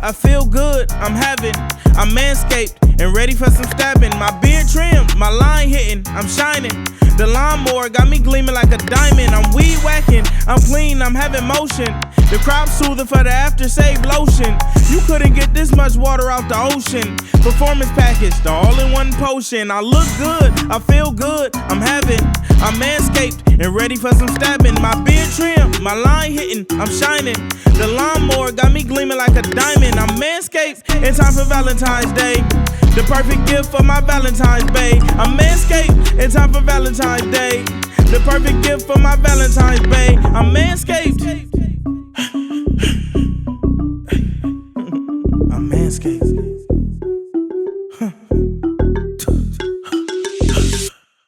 I feel good, I'm Manscaped and ready for some stabbing. My beard trimmed, my line hitting, I'm shining. The lawnmower got me gleaming like a diamond. I'm weed whacking, I'm clean, I'm having motion. The crop soother for the after-shave lotion. You couldn't get this much water out the ocean. Performance package, the all-in-one potion. I look good, I feel good, I'm Manscaped and ready for some stabbing. My beard trimmed, my line hitting, I'm shining. The lawnmower got me gleaming like a diamond. I'm Manscaped in time for Valentine's Day. The perfect gift for my Valentine's bae. I'm Manscaped in time for Valentine's Day. The perfect gift for my Valentine's bae. I'm Manscaped.